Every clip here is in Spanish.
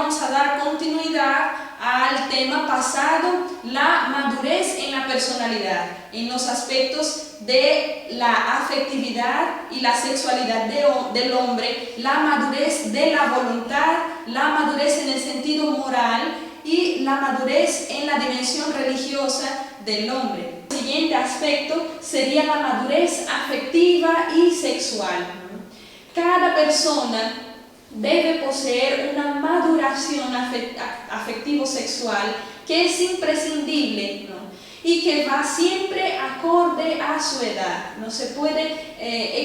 vamos a dar continuidad al tema pasado, la madurez en la personalidad, en los aspectos de la afectividad y la sexualidad del hombre, la madurez de la voluntad, la madurez en el sentido moral y la madurez en la dimensión religiosa del hombre. El siguiente aspecto sería la madurez afectiva y sexual. Cada persona debe poseer una maduración afectivo-sexual que es imprescindible, ¿no? Y que va siempre acorde a su edad. No se puede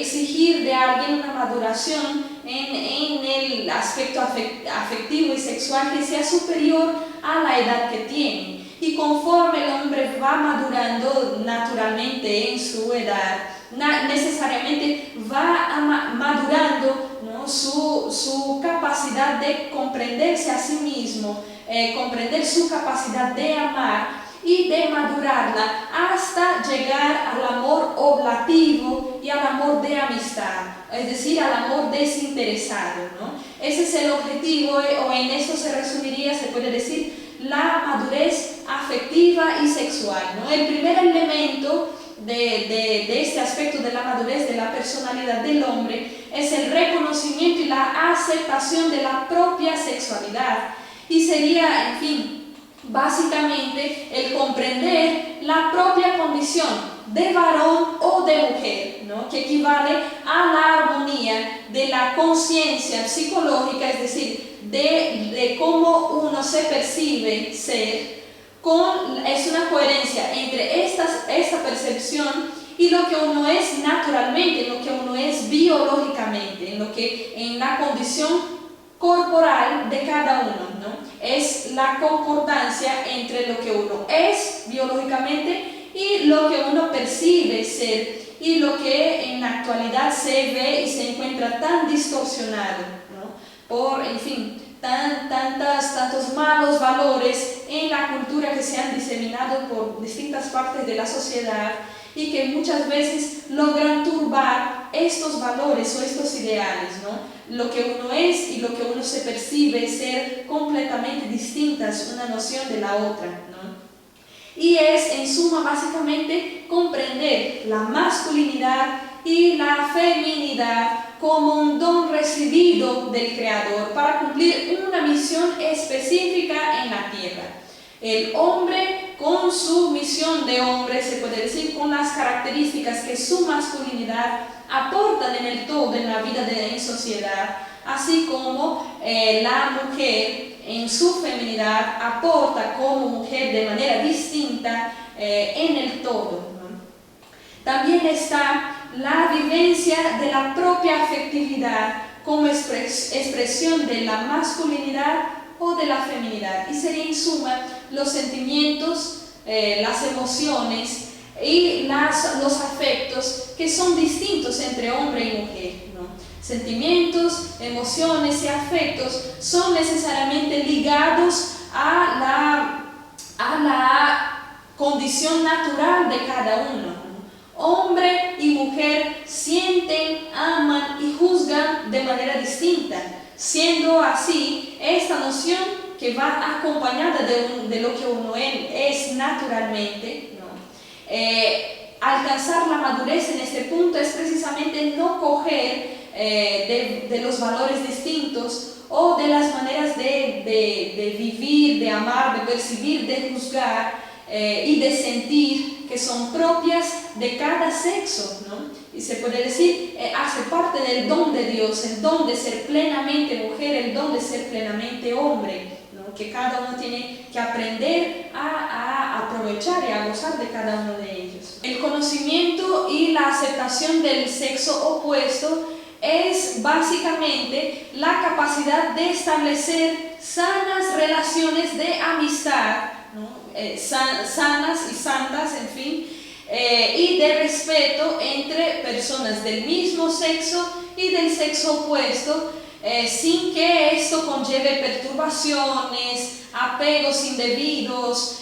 exigir de alguien una maduración en el aspecto afectivo y sexual que sea superior a la edad que tiene. Y conforme el hombre va madurando naturalmente en su edad, necesariamente va madurando, ¿no?, su capacidad de comprenderse a sí mismo, comprender su capacidad de amar y de madurarla hasta llegar al amor oblativo y al amor de amistad, es decir, al amor desinteresado, ¿no? Ese es el objetivo, o en eso se resumiría, se puede decir, la madurez afectiva y sexual, ¿no? El primer elemento de este aspecto de la madurez de la personalidad del hombre es el reconocimiento y la aceptación de la propia sexualidad, y sería, en fin, básicamente el comprender la propia condición de varón o de mujer, ¿no?, que equivale a la armonía de la conciencia psicológica, es decir, de cómo uno se percibe ser. Es una coherencia entre esta percepción y lo que uno es naturalmente, lo que uno es biológicamente, en la condición corporal de cada uno, ¿no? Es la concordancia entre lo que uno es biológicamente y lo que uno percibe ser, y lo que en la actualidad se ve y se encuentra tan distorsionado, ¿no?, por, en fin, tantos malos valores en la cultura que se han diseminado por distintas partes de la sociedad y que muchas veces logran turbar estos valores o estos ideales, ¿no? Lo que uno es y lo que uno se percibe ser completamente distintas una noción de la otra, ¿no? Y es, en suma, básicamente comprender la masculinidad y la feminidad como un don recibido del Creador para cumplir una misión específica en la tierra. El hombre, con su misión de hombre, se puede decir, con las características que su masculinidad aportan en el todo en la vida en sociedad, así como la mujer en su feminidad aporta como mujer de manera distinta en el todo, ¿no? También está la vivencia de la propia afectividad como expresión de la masculinidad o de la feminidad, y sería en suma los sentimientos, las emociones y los afectos que son distintos entre hombre y mujer, ¿no? Sentimientos, emociones y afectos son necesariamente ligados a la condición natural de cada uno, ¿no? Hombre y mujer sienten, aman y juzgan de manera distinta, siendo así esta noción que va acompañada de lo que uno es naturalmente, ¿no? Alcanzar la madurez en este punto es precisamente no coger de los valores distintos o de las maneras de vivir, de amar, de percibir, de juzgar y de sentir que son propias de cada sexo, ¿no? Y se puede decir, hace parte del don de Dios, el don de ser plenamente mujer, el don de ser plenamente hombre, ¿no?, que cada uno tiene que aprender a aprovechar y a gozar de cada uno de ellos. El conocimiento y la aceptación del sexo opuesto es básicamente la capacidad de establecer sanas relaciones de amistad, ¿no?, sanas y santas, en fin, y de respeto entre personas del mismo sexo y del sexo opuesto, sin que esto conlleve perturbaciones, apegos indebidos,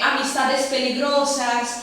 amistades peligrosas,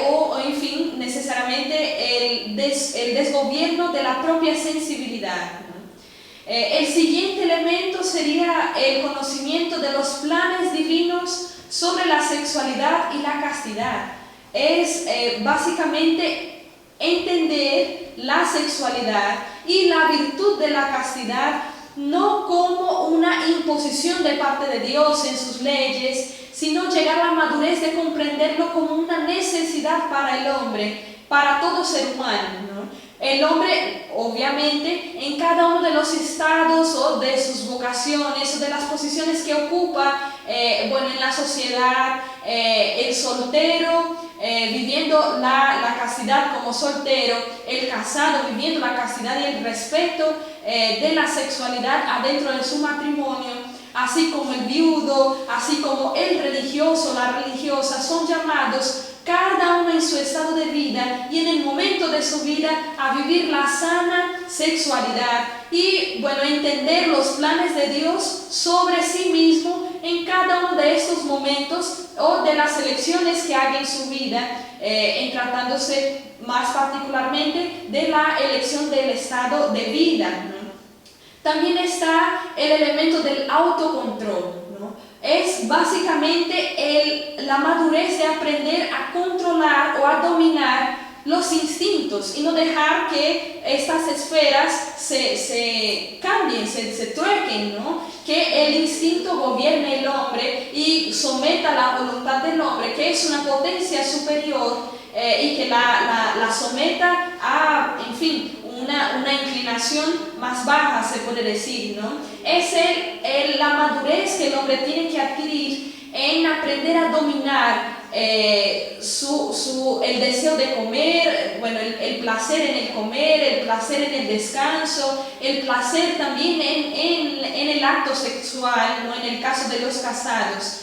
o en fin, necesariamente el desgobierno de la propia sensibilidad, ¿no? El siguiente elemento sería el conocimiento de los planes divinos sobre la sexualidad y la castidad. Es básicamente entender la sexualidad y la virtud de la castidad no como una imposición de parte de Dios en sus leyes, sino llegar a la madurez de comprenderlo como una necesidad para el hombre, para todo ser humano, ¿no? El hombre, obviamente, en cada uno de los estados o de sus vocaciones o de las posiciones que ocupa, en la sociedad, el soltero viviendo la castidad como soltero, el casado viviendo la castidad y el respeto de la sexualidad adentro de su matrimonio, así como el viudo, así como el religioso, la religiosa, son llamados cada uno en su estado de vida y en el momento de su vida a vivir la sana sexualidad y entender los planes de Dios sobre sí mismo en cada uno de estos momentos o de las elecciones que haga en su vida, en tratándose más particularmente de la elección del estado de vida, ¿no? También está el elemento del autocontrol, ¿no? Es básicamente la madurez de aprender a controlar o a dominar los instintos y no dejar que estas esferas se cambien, se truequen, ¿no? Que el instinto gobierne el hombre y someta la voluntad del hombre, que es una potencia superior, y que la someta a, en fin, una inclinación más baja, se puede decir, ¿no? Es la madurez que el hombre tiene que adquirir en aprender a dominar el deseo de comer, el placer en el comer, el placer en el descanso, el placer también en el acto sexual, ¿no? En el caso de los casados.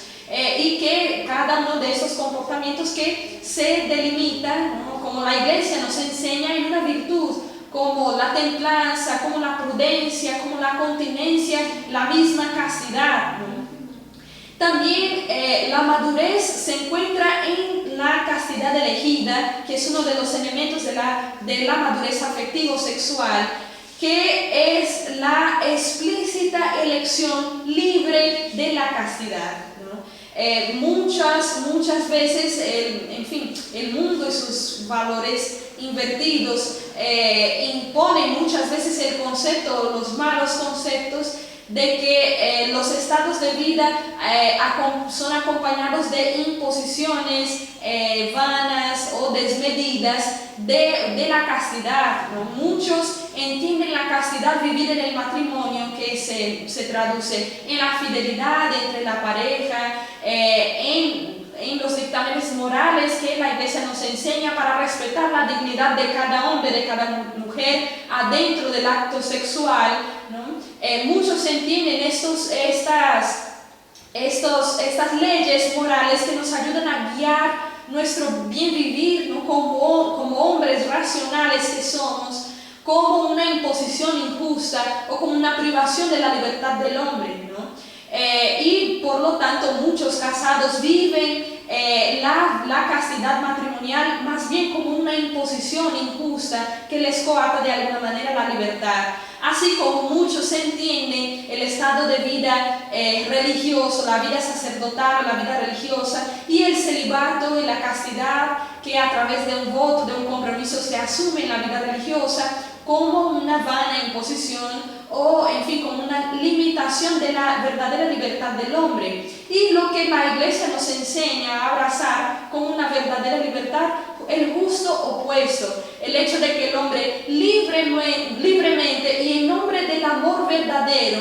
Y que cada uno de esos comportamientos que se delimitan, ¿no? Como la Iglesia nos enseña, en una virtud como la templanza, como la prudencia, como la continencia, la misma castidad, ¿no? También la madurez se encuentra en la castidad elegida, que es uno de los elementos de la madurez afectivo-sexual, que es la explícita elección libre de la castidad, ¿no? Muchas veces, el mundo y sus valores invertidos imponen muchas veces el concepto, los malos conceptos de que los estados de vida son acompañados de imposiciones vanas o desmedidas de la castidad, ¿no? Muchos entienden la castidad vivir en el matrimonio, que se traduce en la fidelidad entre la pareja, en los dictámenes morales que la Iglesia nos enseña para respetar la dignidad de cada hombre, de cada mujer, adentro del acto sexual, ¿no? Muchos entienden estas leyes morales que nos ayudan a guiar nuestro bien vivir, ¿no? Como hombres racionales que somos, como una imposición injusta o como una privación de la libertad del hombre, ¿no? Y por lo tanto muchos casados viven la castidad matrimonial más bien como una imposición injusta que les coarta de alguna manera la libertad. Así como muchos entienden el estado de vida religioso, la vida sacerdotal, la vida religiosa y el celibato y la castidad que a través de un voto, de un compromiso se asume en la vida religiosa como una vana imposición o, en fin, como una limitación de la verdadera libertad del hombre. Y lo que la Iglesia nos enseña a abrazar como una verdadera libertad, el justo opuesto, el hecho de que el hombre libremente y en nombre del amor verdadero,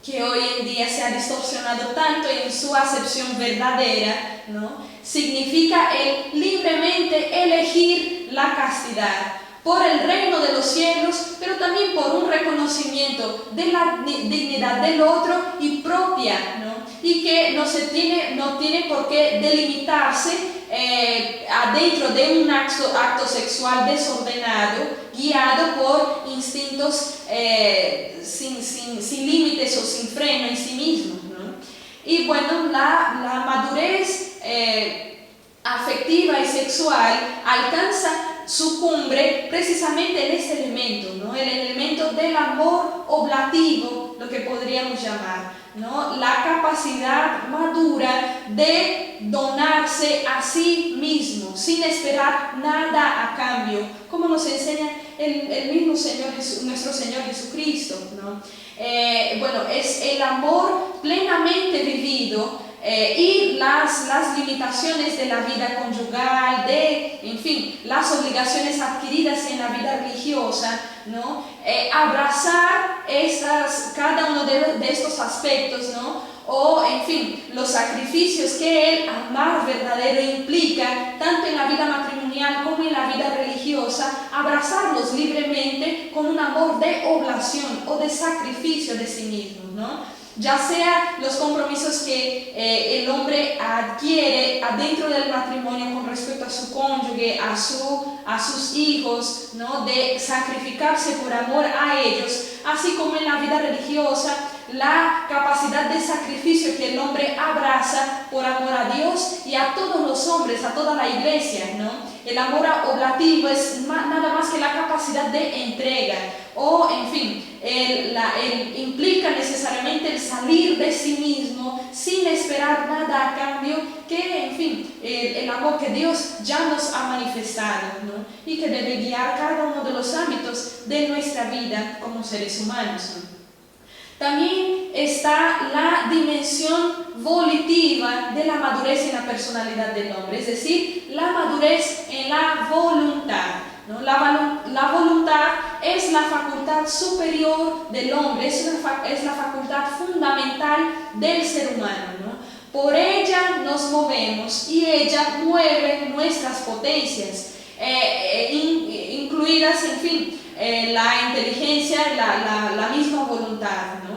que hoy en día se ha distorsionado tanto en su acepción verdadera, ¿no? Significa el libremente elegir la castidad por el reino de los cielos, pero también por un reconocimiento de la dignidad del otro y propia, ¿no? Y que no tiene por qué delimitarse adentro de un acto sexual desordenado, guiado por instintos sin límites o sin freno en sí mismos, ¿no? Y la madurez afectiva y sexual alcanza su cumbre precisamente en este elemento, ¿no? El elemento del amor oblativo, lo que podríamos llamar, ¿no? La capacidad madura de donarse a sí mismo sin esperar nada a cambio, como nos enseña el mismo Señor nuestro Señor Jesucristo, ¿no? Bueno, es el amor plenamente vivido y las limitaciones de la vida conyugal, en fin, las obligaciones adquiridas en la vida religiosa, ¿no? Abrazar cada uno de estos aspectos, ¿no? O, en fin, los sacrificios que el amar verdadero implica, tanto en la vida matrimonial como en la vida religiosa, abrazarlos libremente con un amor de oblación o de sacrificio de sí mismos, ¿no? Ya sea los compromisos que el hombre adquiere adentro del matrimonio con respecto a su cónyuge, a sus hijos, ¿no? De sacrificarse por amor a ellos, así como en la vida religiosa, la capacidad de sacrificio que el hombre abraza por amor a Dios y a todos los hombres, a toda la iglesia, ¿no? El amor oblativo es nada más que la capacidad de entrega, o en fin, implica necesariamente el salir de sí mismo sin esperar nada a cambio, que en fin, el amor que Dios ya nos ha manifestado, ¿no? Y que debe guiar cada uno de los ámbitos de nuestra vida como seres humanos, ¿no? También está la dimensión volitiva de la madurez en la personalidad del hombre, es decir, la madurez en la voluntad, ¿no? La voluntad es la facultad superior del hombre, es la facultad fundamental del ser humano, ¿no? Por ella nos movemos y ella mueve nuestras potencias, incluidas, en fin, la inteligencia, la misma voluntad, ¿no?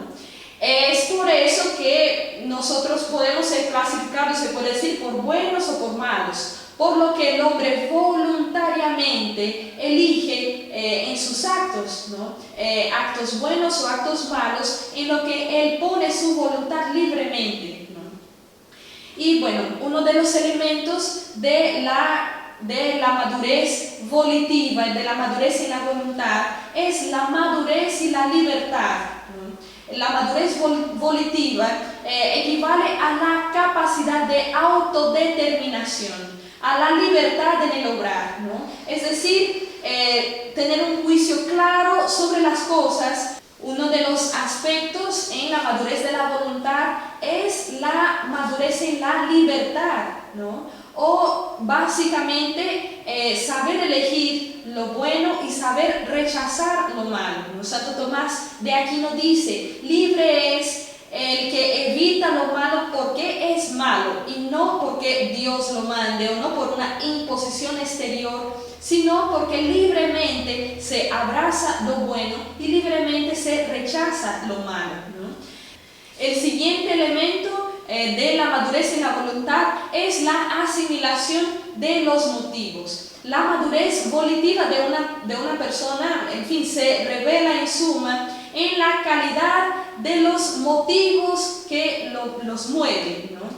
Es por eso que nosotros podemos ser clasificados, se puede decir, por buenos o por malos, por lo que el hombre voluntariamente elige en sus actos, ¿no? Actos buenos o actos malos, en lo que él pone su voluntad libremente, ¿no? Y bueno, uno de los elementos de la madurez volitiva y de la madurez en la voluntad es la madurez y la libertad, ¿no? La madurez volitiva equivale a la capacidad de autodeterminación, a la libertad en el obrar, ¿no? Es decir, tener un juicio claro sobre las cosas. Uno de los aspectos en la madurez de la voluntad es la madurez en la libertad, ¿no? O básicamente saber elegir lo bueno y saber rechazar lo malo, ¿no? Santo Tomás de Aquino dice: libre es el que evita lo malo porque es malo y no porque Dios lo mande o no por una imposición exterior, sino porque libremente se abraza lo bueno y libremente se rechaza lo malo, ¿no? El siguiente elemento de la madurez en la voluntad es la asimilación de los motivos. La madurez volitiva de una persona, en fin, se revela en suma en la calidad de los motivos que los mueven, ¿no?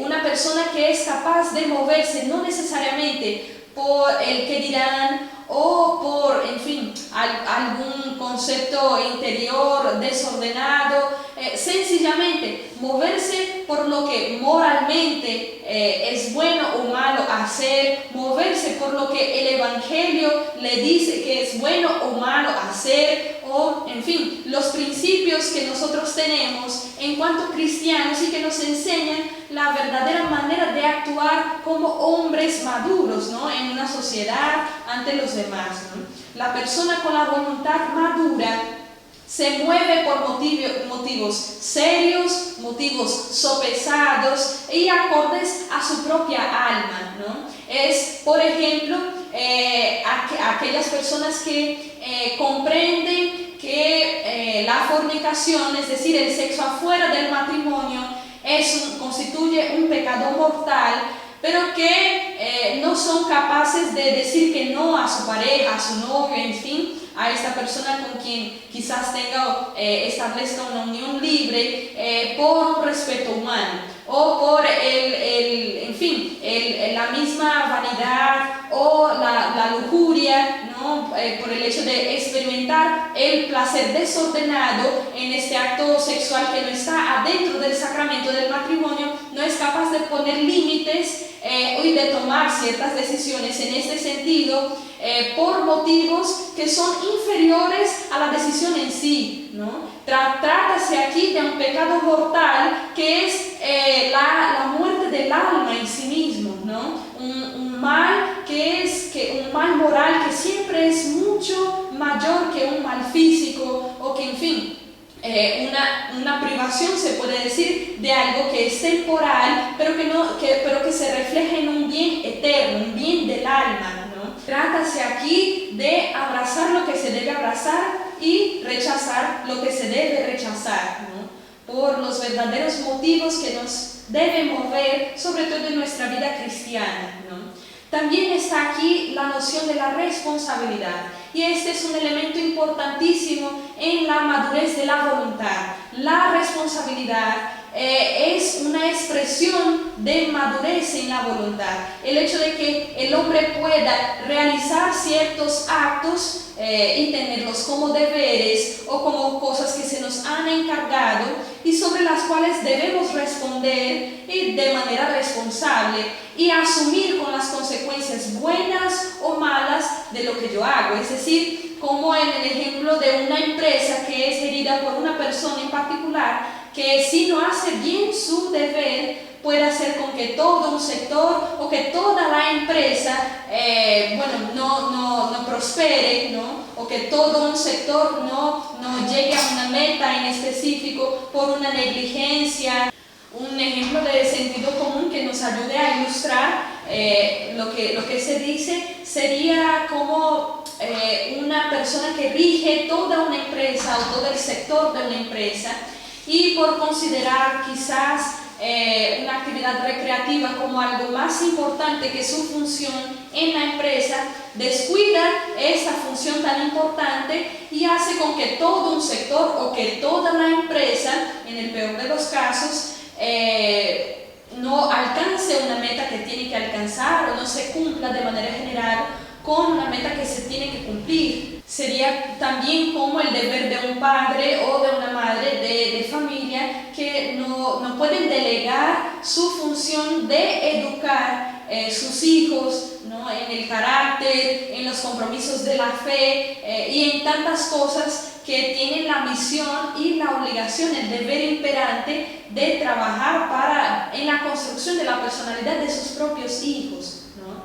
Una persona que es capaz de moverse no necesariamente por el que dirán o por, en fin, algún concepto interior desordenado, sencillamente moverse por lo que moralmente es bueno o malo hacer, moverse por lo que el Evangelio le dice que es bueno o malo hacer, o en fin, los principios que nosotros tenemos en cuanto cristianos y que nos enseñan la verdadera manera de actuar como hombres maduros, ¿no? En una sociedad ante los demás, ¿no? La persona con la voluntad madura se mueve por motivos serios, motivos sopesados y acordes a su propia alma, ¿no? Es, por ejemplo, aquellas personas que comprenden que la fornicación, es decir, el sexo afuera del matrimonio, constituye un pecado mortal, pero que no son capaces de decir que no a su pareja, a su novio, en fin, a esta persona con quien quizás establezca una unión libre por un respeto humano o por en fin, el la misma vanidad o la lujuria, ¿no? Por el hecho de experimentar el placer desordenado en este acto sexual que no está adentro del sacramento del matrimonio, no es capaz de poner límites y de tomar ciertas decisiones en este sentido por motivos que son inferiores a la decisión en sí, ¿no? Trátase aquí de un pecado mortal que es la muerte del alma en sí mismo, ¿no? Un mal un mal moral que siempre es mucho mayor que un mal físico o que, en fin, una privación, se puede decir, de algo que es temporal, pero que se refleja en un bien eterno, un bien del alma, ¿no? Trátase aquí de abrazar lo que se debe abrazar y rechazar lo que se debe rechazar, ¿no? Por los verdaderos motivos que nos deben mover, sobre todo en nuestra vida cristiana, ¿no? También está aquí la noción de la responsabilidad, y este es un elemento importantísimo en la madurez de la voluntad. La responsabilidad es una expresión de madurez en la voluntad. El hecho de que el hombre pueda realizar ciertos actos y tenerlos como deberes o como cosas que se nos han encargado y sobre las cuales debemos responder de manera responsable y asumir con las consecuencias buenas o malas de lo que yo hago. Es decir, como en el ejemplo de una empresa que es gerida por una persona en particular, que si no hace bien su deber, puede hacer con que todo un sector o que toda la empresa no prospere, ¿no? O que todo un sector no llegue a una meta en específico por una negligencia. Un ejemplo de sentido común que nos ayude a ilustrar lo que se dice sería como una persona que rige toda una empresa o todo el sector de una empresa, y por considerar quizás una actividad recreativa como algo más importante que su función en la empresa, descuida esta función tan importante y hace con que todo un sector o que toda la empresa, en el peor de los casos, no alcance una meta que tiene que alcanzar o no se cumpla de manera general con una meta que se tiene que cumplir. Sería también como el deber de un padre o de una madre de familia que no pueden delegar su función de educar sus hijos, ¿no? En el carácter, en los compromisos de la fe y en tantas cosas que tienen la misión y la obligación, el deber imperante de trabajar en la construcción de la personalidad de sus propios hijos, ¿no?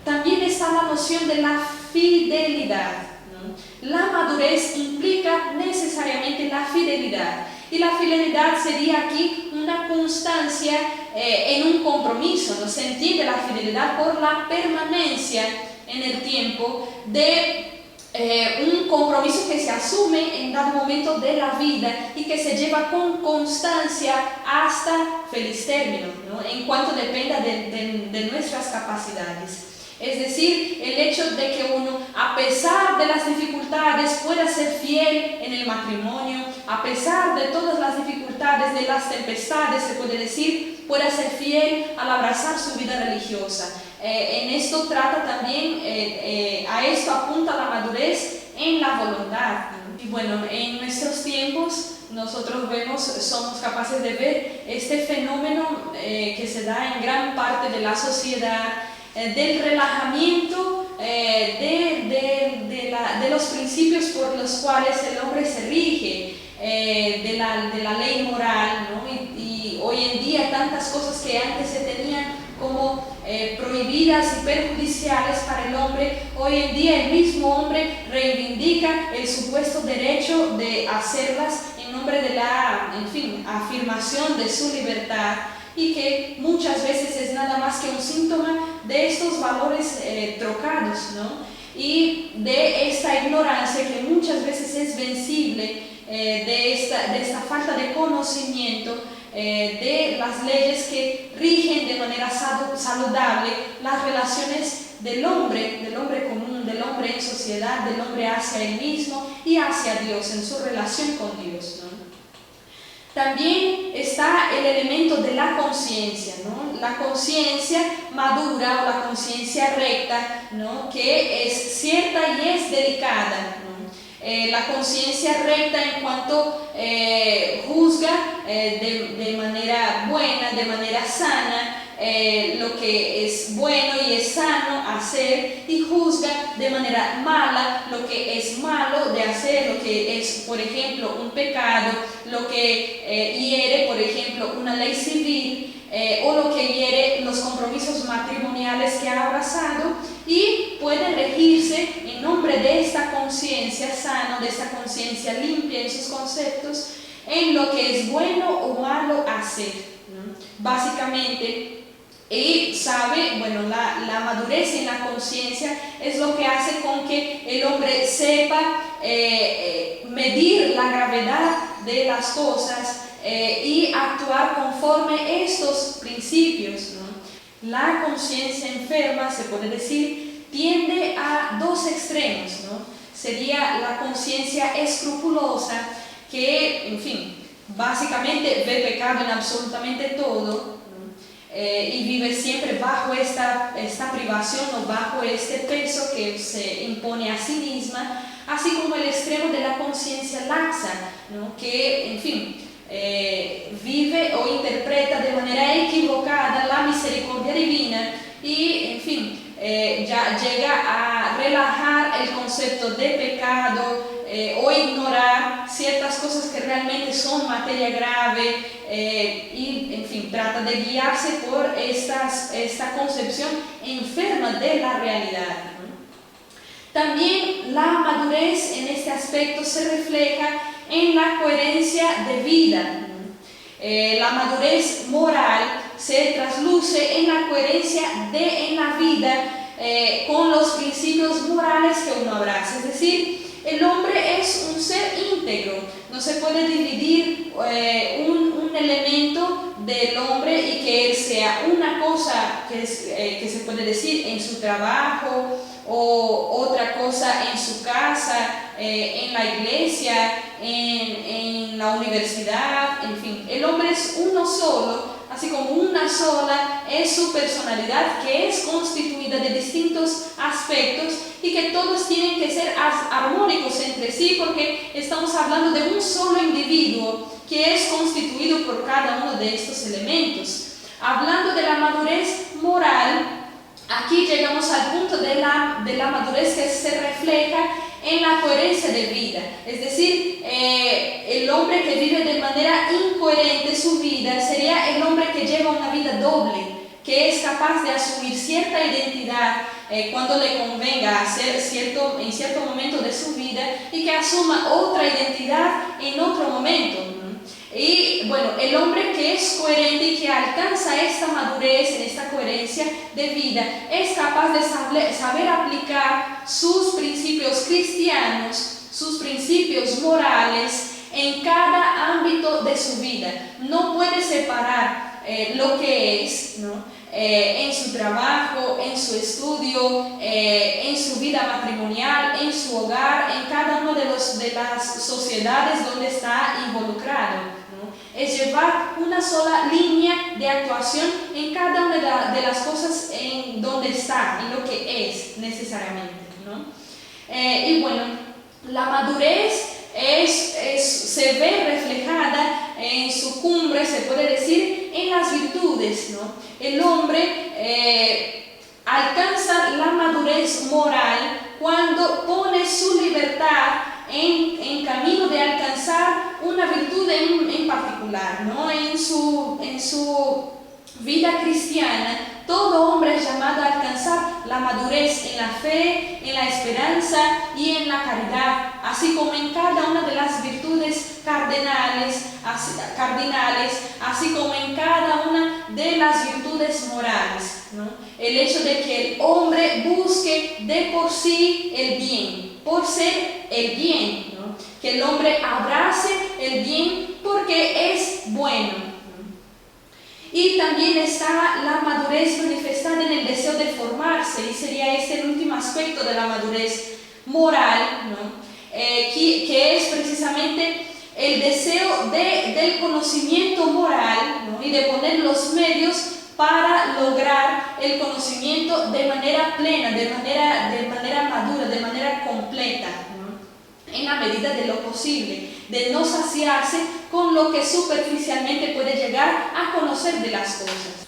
También está la noción de la fidelidad, ¿no? La madurez implica necesariamente la fidelidad, y la fidelidad sería aquí una constancia en un compromiso, ¿no? Se entiende la fidelidad por la permanencia en el tiempo de un compromiso que se asume en dado momento de la vida y que se lleva con constancia hasta feliz término, ¿no? En cuanto dependa de nuestras capacidades. Es decir, el hecho de que uno, a pesar de las dificultades, pueda ser fiel en el matrimonio, a pesar de todas las dificultades, de las tempestades, se puede decir, pueda ser fiel al abrazar su vida religiosa. En esto trata también, a esto apunta la madurez en la voluntad. Y bueno, en nuestros tiempos nosotros somos capaces de ver este fenómeno que se da en gran parte de la sociedad, del relajamiento de los principios por los cuales el hombre se rige, de la ley moral, ¿no? Y hoy en día tantas cosas que antes se tenían como prohibidas y perjudiciales para el hombre, hoy en día el mismo hombre reivindica el supuesto derecho de hacerlas en nombre de la, en fin, afirmación de su libertad, y que muchas veces es nada más que un síntoma de estos valores trocados, ¿no? Y de esta ignorancia que muchas veces es vencible, de esta falta de conocimiento de las leyes que rigen de manera saludable las relaciones del hombre común, del hombre en sociedad, del hombre hacia él mismo y hacia Dios, en su relación con Dios, ¿no? También está el elemento de la conciencia, ¿no? La conciencia madura o la conciencia recta, ¿no? Que es cierta y es delicada, ¿no? La conciencia recta en cuanto juzga de manera buena, de manera sana, lo que es bueno y es sano hacer, y juzga de manera mala lo que es malo de hacer, lo que es, por ejemplo, un pecado, lo que hiere, por ejemplo, una ley civil, o lo que hiere los compromisos matrimoniales que ha abrazado, y puede regirse en nombre de esta conciencia sana, de esta conciencia limpia en sus conceptos, en lo que es bueno o malo hacer, ¿no? Básicamente, y sabe, bueno, la madurez en la conciencia es lo que hace con que el hombre sepa medir la gravedad de las cosas y actuar conforme estos principios, ¿no? La conciencia enferma, se puede decir, tiende a dos extremos, ¿no? Sería la conciencia escrupulosa, que, en fin, básicamente ve pecado en absolutamente todo, y vive siempre bajo esta privación o bajo este peso que se impone a sí misma, así como el extremo de la conciencia laxa, ¿no? Que, en fin, vive o interpreta de manera equivocada la misericordia divina y, en fin, ya llega a relajar el concepto de pecado o ignorar ciertas cosas que realmente son materia grave, y, en fin, trata de guiarse por esta concepción enferma de la realidad, ¿no? También la madurez en este aspecto se refleja en la coherencia de vida, ¿no? La madurez moral se trasluce en la coherencia en la vida con los principios morales que uno abraza, es decir, el hombre es un ser íntegro, no se puede dividir un elemento del hombre y que él sea una cosa que se puede decir en su trabajo o otra cosa en su casa, en la iglesia, en la universidad, en fin. El hombre es uno solo, así como una sola es su personalidad, que es constituida de distintos aspectos y que todos tienen que ser armónicos entre sí, porque estamos hablando de un solo individuo que es constituido por cada uno de estos elementos. Hablando de la madurez moral, aquí llegamos al punto de la madurez que se refleja en la coherencia de vida, es decir, el hombre que vive de manera incoherente su vida sería el hombre que lleva una vida doble, que es capaz de asumir cierta identidad cuando le convenga hacer en cierto momento de su vida y que asuma otra identidad en otro momento. Y bueno, el hombre que es coherente y que alcanza esta madurez en esta coherencia de vida es capaz de saber aplicar sus principios cristianos, sus principios morales en cada ámbito de su vida. No puede separar lo que es, ¿no? En su trabajo, en su estudio, en su vida matrimonial, en su hogar, en cada una de las sociedades donde está involucrado. Es llevar una sola línea de actuación en cada una de las cosas en donde está, en lo que es necesariamente, ¿no? Y bueno, la madurez se ve reflejada en su cumbre, se puede decir, en las virtudes, ¿no? El hombre alcanza la madurez moral cuando pone su libertad en camino de alcanzar una virtud en particular, ¿no? En su vida cristiana, todo hombre es llamado a alcanzar la madurez en la fe, en la esperanza y en la caridad, así como en cada una de las virtudes cardinales, así como en cada una de las virtudes morales, ¿no? El hecho de que el hombre busque de por sí el bien, por ser el bien, ¿no? Que el hombre abrace el bien porque es bueno. Y también está la madurez manifestada en el deseo de formarse, y sería este el último aspecto de la madurez moral, ¿no? Que es precisamente el deseo del conocimiento moral, ¿no? Y de poner los medios para lograr el conocimiento de manera plena, de manera madura, de manera completa, ¿no? En la medida de lo posible, de no saciarse con lo que superficialmente puede llegar a conocer de las cosas.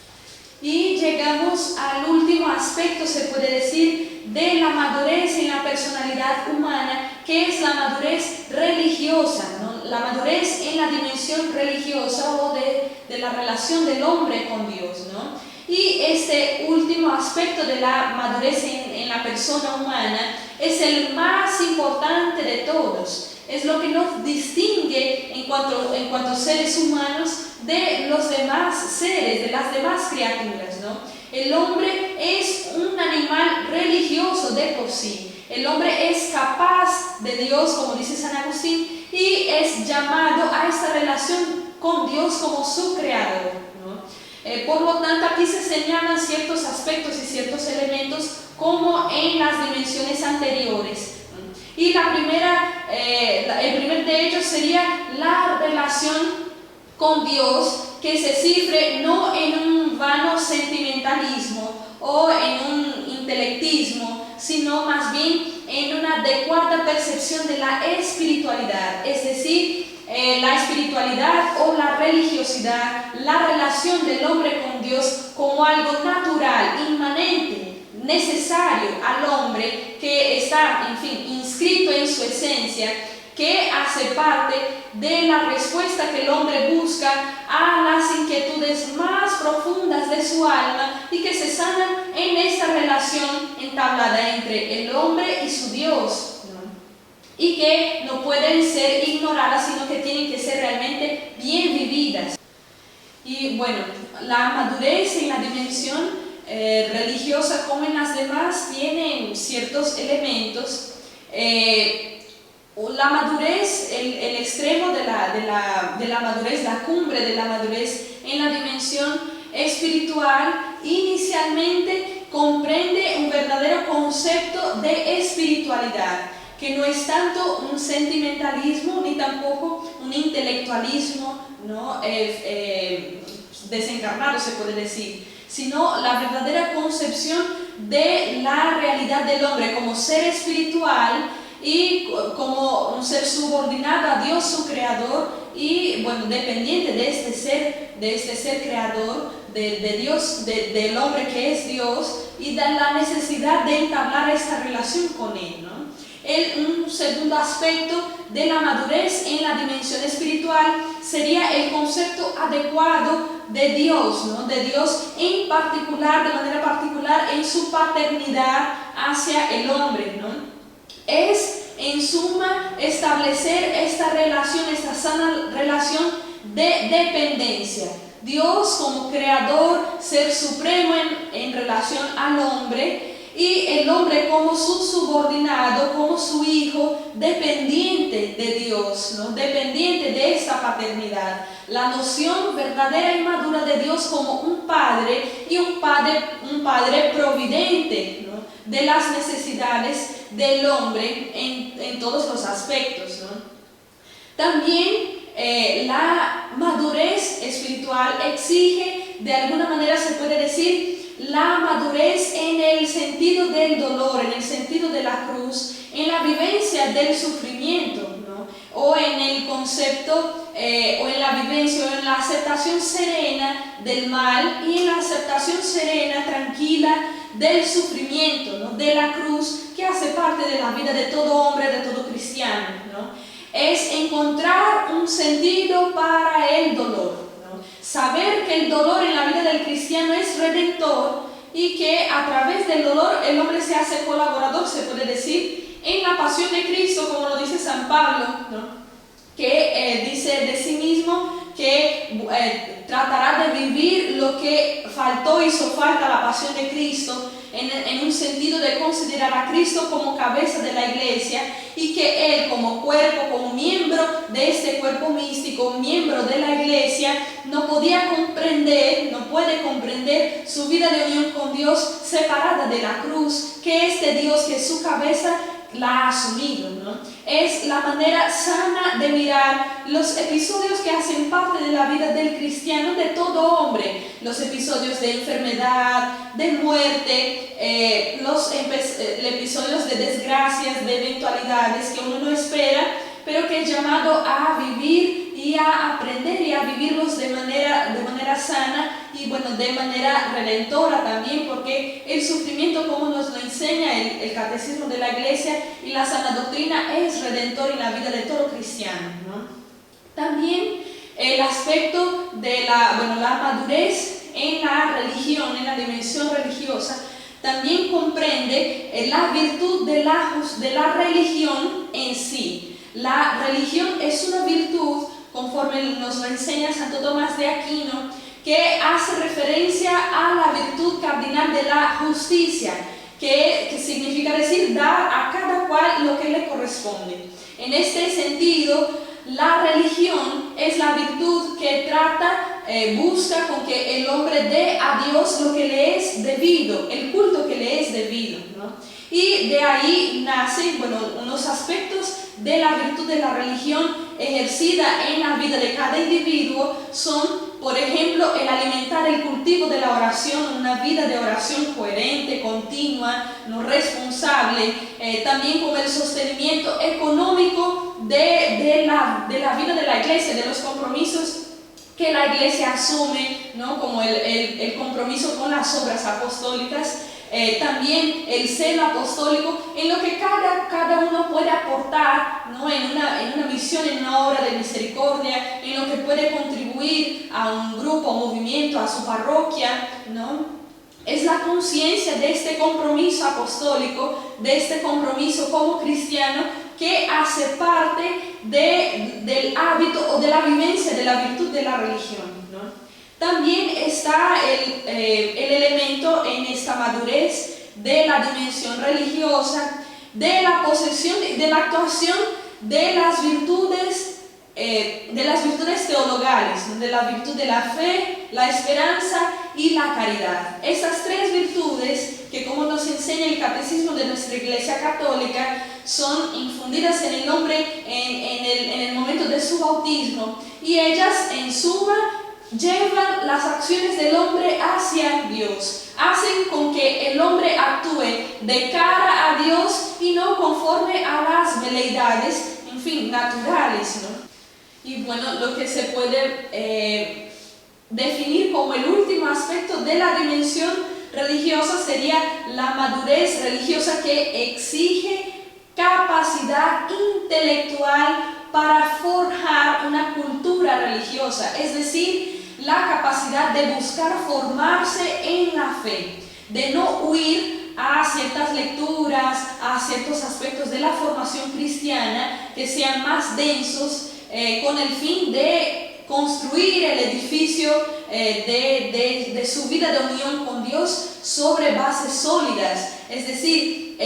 Y llegamos al último aspecto, se puede decir, de la madurez en la personalidad humana, que es la madurez religiosa, ¿no? La madurez en la dimensión religiosa o de la relación del hombre con Dios, ¿no? Y este último aspecto de la madurez en la persona humana es el más importante de todos. Es lo que nos distingue en cuanto a seres humanos de los demás seres, de las demás criaturas, ¿no? El hombre es un animal religioso de por sí. El hombre es capaz de Dios, como dice San Agustín, y es llamado a esta relación con Dios como su creador, ¿no? Por lo tanto, aquí se señalan ciertos aspectos y ciertos elementos como en las dimensiones anteriores. Y el primer de ellos sería la relación con Dios, que se cifre no en un vano sentimentalismo o en un intelectismo, sino más bien en una adecuada percepción de la espiritualidad, es decir, la espiritualidad o la religiosidad, la relación del hombre con Dios como algo natural, inmanente, necesario al hombre, que está, en fin, inscrito en su esencia, que hace parte de la respuesta que el hombre busca a las inquietudes más profundas de su alma y que se sanan en esta relación entablada entre el hombre y su Dios, ¿no? Y que no pueden ser ignoradas, sino que tienen que ser realmente bien vividas. Y bueno, la madurez en la dimensión religiosa, como en las demás, tienen ciertos elementos. La madurez, el extremo de la madurez, la cumbre de la madurez en la dimensión espiritual, inicialmente comprende un verdadero concepto de espiritualidad, que no es tanto un sentimentalismo ni tampoco un intelectualismo, ¿no? Desencarnado, se puede decir, sino la verdadera concepción de la realidad del hombre como ser espiritual y como un ser subordinado a Dios, su creador, y bueno, dependiente de este ser creador, de Dios, del hombre que es Dios, y de la necesidad de entablar esta relación con Él, ¿no? Un segundo aspecto de la madurez en la dimensión espiritual sería el concepto adecuado de Dios, ¿no? De Dios en particular, de manera particular, en su paternidad hacia el hombre, ¿no? Es, en suma, establecer esta relación, esta sana relación de dependencia. Dios como creador, ser supremo en relación al hombre, y el hombre como su subordinado, como su hijo, dependiente de Dios, ¿no? Dependiente de esta paternidad. La noción verdadera y madura de Dios como un padre, y un padre providente, ¿no? De las necesidades del hombre en todos los aspectos, ¿no? También la madurez espiritual exige, de alguna manera se puede decir, la madurez en el sentido del dolor, en el sentido de la cruz, en la vivencia del sufrimiento, ¿no? O en el concepto, o en la vivencia, o en la aceptación serena del mal, y en la aceptación serena, tranquila, del sufrimiento, ¿no? De la cruz, que hace parte de la vida de todo hombre, de todo cristiano, ¿no? Es encontrar un sentido para el dolor. Saber que el dolor en la vida del cristiano es redentor y que a través del dolor el hombre se hace colaborador, se puede decir, en la pasión de Cristo, como lo dice San Pablo, ¿no? Que dice de sí mismo que tratará de vivir lo que hizo falta a la pasión de Cristo, en un sentido de considerar a Cristo como cabeza de la iglesia, y que Él como cuerpo, como miembro de este cuerpo místico, miembro de la iglesia, no puede comprender su vida de unión con Dios separada de la cruz, que este Dios, que es su cabeza, la ha asumido, ¿no? Es la manera sana de mirar los episodios que hacen parte de la vida del cristiano, de todo hombre, los episodios de enfermedad, de muerte, los episodios de desgracias, de eventualidades que uno no espera, pero que es llamado a vivir y a aprender y a vivirlos de manera sana y bueno, de manera redentora también, porque el sufrimiento, como nos lo enseña el catecismo de la Iglesia y la sana doctrina, es redentor en la vida de todo cristiano, ¿no? También el aspecto de la madurez en la religión, en la dimensión religiosa, también comprende la virtud de la religión en sí. La religión es una virtud, conforme nos lo enseña Santo Tomás de Aquino, que hace referencia a la virtud cardinal de la justicia, que significa decir dar a cada cual lo que le corresponde. En este sentido, la religión es la virtud que busca con que el hombre dé a Dios lo que le es debido, el culto que le es debido, ¿no? Y de ahí nacen unos aspectos de la virtud de la religión ejercida en la vida de cada individuo. Son, por ejemplo, el alimentar el cultivo de la oración, una vida de oración coherente, continua, no responsable, también con el sostenimiento económico de la vida de la Iglesia, de los compromisos que la Iglesia asume, ¿no? Como el compromiso con las obras apostólicas. También el celo apostólico en lo que cada uno puede aportar, ¿no? en una misión, en una obra de misericordia, en lo que puede contribuir a un grupo, a un movimiento, a su parroquia, ¿no? Es la conciencia de este compromiso apostólico, de este compromiso como cristiano, que hace parte del hábito o de la vivencia de la virtud de la religión, ¿no? También está el elemento en esta madurez de la dimensión religiosa, de la posesión, de la actuación de las virtudes teologales, ¿no? De la virtud de la fe, la esperanza y la caridad. Estas tres virtudes que, como nos enseña el catecismo de nuestra Iglesia Católica, son infundidas en el hombre en el momento de su bautismo, y ellas en suma llevan las acciones del hombre hacia Dios, hacen con que el hombre actúe de cara a Dios y no conforme a las veleidades, en fin, naturales, ¿no? Y bueno, lo que se puede definir como el último aspecto de la dimensión religiosa sería la madurez religiosa, que exige capacidad intelectual para forjar una cultura religiosa, es decir, la capacidad de buscar formarse en la fe, de no huir a ciertas lecturas, a ciertos aspectos de la formación cristiana que sean más densos, con el fin de construir el edificio de su vida de unión con Dios sobre bases sólidas. Es decir,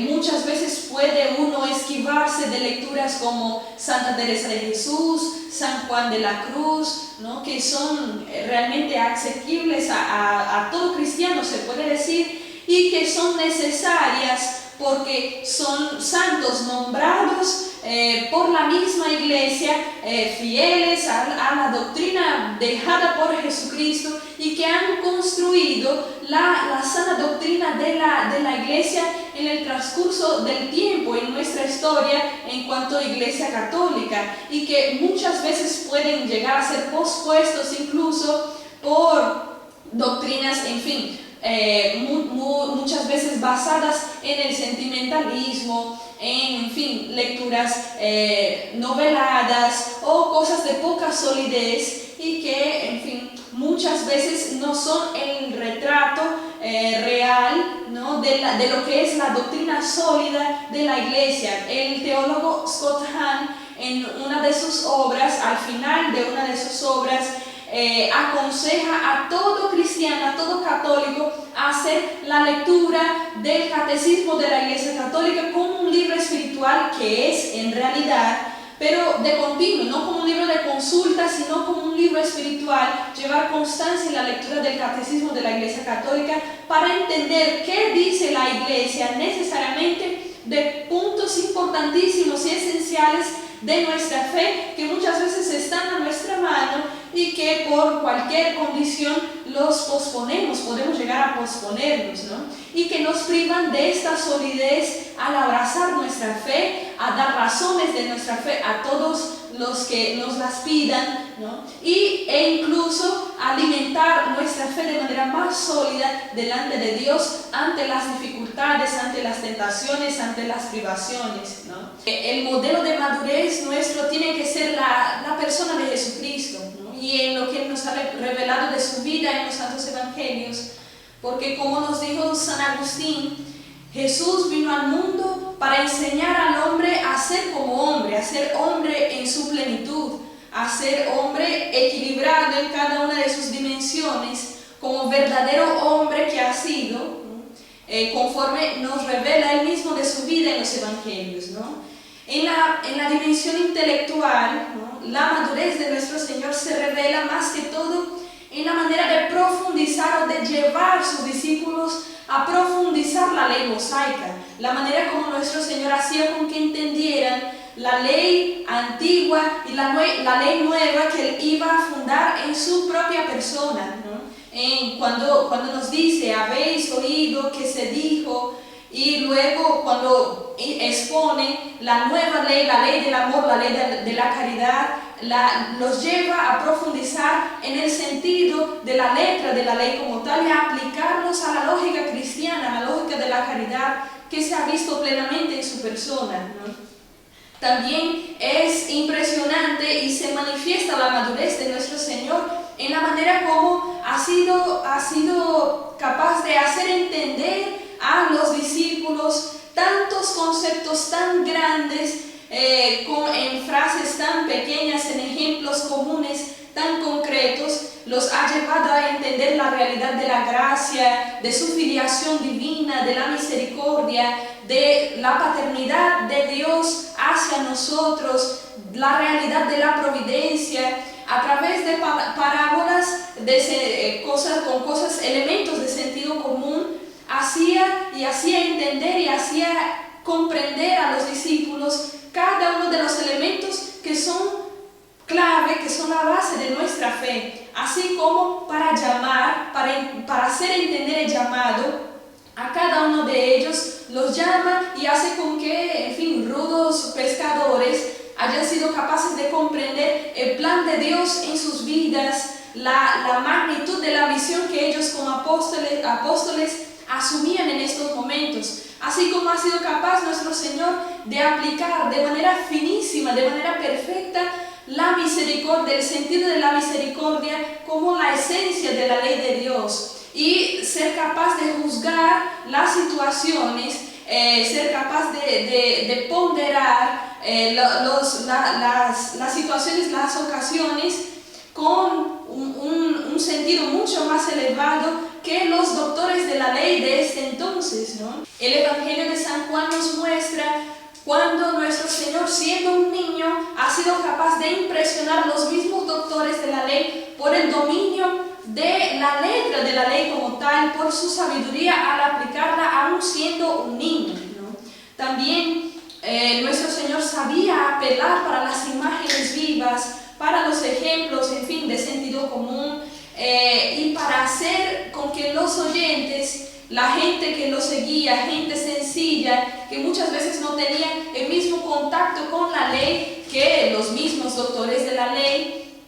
muchas veces puede uno esquivarse de lecturas como Santa Teresa de Jesús, San Juan de la Cruz, ¿no? Que son realmente asequibles a todo cristiano, se puede decir, y que son necesarias porque son santos nombrados por la misma Iglesia, fieles a la doctrina dejada por Jesucristo, y que han construido la sana doctrina de la Iglesia en el transcurso del tiempo, en nuestra historia en cuanto a Iglesia Católica, y que muchas veces pueden llegar a ser pospuestos incluso por doctrinas, en fin, muchas veces basadas en el sentimentalismo, en fin, lecturas noveladas o cosas de poca solidez, y que, en fin, muchas veces no son el retrato real, ¿no? de lo que es la doctrina sólida de la Iglesia. El teólogo Scott Hahn, en una de sus obras, al final de una de sus obras, aconseja a todo cristiano, a todo católico, a hacer la lectura del catecismo de la Iglesia Católica como un libro espiritual, que es en realidad, pero de continuo, no como un libro de consulta, sino como un libro espiritual, llevar constancia en la lectura del catecismo de la Iglesia Católica para entender qué dice la Iglesia necesariamente de puntos importantísimos y esenciales de nuestra fe que muchas veces están a nuestra mano y que por cualquier condición los posponemos, podemos llegar a posponerlos, ¿no? Y que nos privan de esta solidez al abrazar nuestra fe, a dar razones de nuestra fe a todos los que nos las pidan, ¿no? E incluso alimentar nuestra fe de manera más sólida delante de Dios ante las dificultades, ante las tentaciones, ante las privaciones, ¿no? El modelo de madurez nuestro tiene que ser la persona de Jesucristo, ¿no? Y en lo que Él nos ha revelado de su vida en los Santos Evangelios, porque como nos dijo San Agustín, Jesús vino al mundo para enseñar al hombre a ser como hombre, a ser hombre en su plenitud, a ser hombre equilibrado en cada una de sus dimensiones, como verdadero hombre que ha sido, ¿no? Conforme nos revela Él mismo de su vida en los Evangelios, ¿no? En la dimensión intelectual, ¿no? La madurez de nuestro Señor se revela más que todo en la manera de profundizar o de llevar a sus discípulos a profundizar la ley mosaica, la manera como nuestro Señor hacía con que entendieran la ley antigua y la ley nueva que Él iba a fundar en su propia persona, ¿no? Cuando nos dice, habéis oído que se dijo, y luego cuando expone la nueva ley, la ley del amor, la ley de la caridad, los lleva a profundizar en el sentido de la letra de la ley como tal y a aplicarlos a la lógica cristiana, a la lógica de la caridad que se ha visto plenamente en su persona, ¿no? También es impresionante y se manifiesta la madurez de nuestro Señor en la manera como ha sido capaz de hacer entender a los discípulos tantos conceptos tan grandes, en frases tan pequeñas, en ejemplos comunes tan concretos, los ha llevado a entender la realidad de la gracia, de su filiación divina, de la misericordia, de la paternidad de Dios hacia nosotros, la realidad de la providencia, a través de parábolas, elementos de sentido común, hacía entender y hacía comprender a los discípulos cada uno de los elementos que son clave, que son la base de nuestra fe, así como para llamar, para hacer entender el llamado a cada uno de ellos, los llama y hace con que, en fin, rudos pescadores hayan sido capaces de comprender el plan de Dios en sus vidas, la magnitud de la visión que ellos como apóstoles asumían en estos momentos, así como ha sido capaz nuestro Señor de aplicar de manera finísima, de manera perfecta, la misericordia, el sentido de la misericordia como la esencia de la ley de Dios, y ser capaz de juzgar las situaciones, ser capaz de ponderar las situaciones, las ocasiones con un sentido mucho más elevado que los doctores de la ley de este entonces, ¿no? El Evangelio de San Juan nos muestra cuando nuestro Señor, siendo un niño, ha sido capaz de impresionar a los mismos doctores de la ley por el dominio de la letra de la ley como tal, por su sabiduría al aplicarla aún siendo un niño, ¿no? También nuestro Señor sabía apelar para las imágenes vivas, para los ejemplos, en fin, de sentido común, y para hacer con que los oyentes, la gente que lo seguía, gente sencilla, que muchas veces no tenía el mismo contacto con la ley que los mismos doctores de la ley,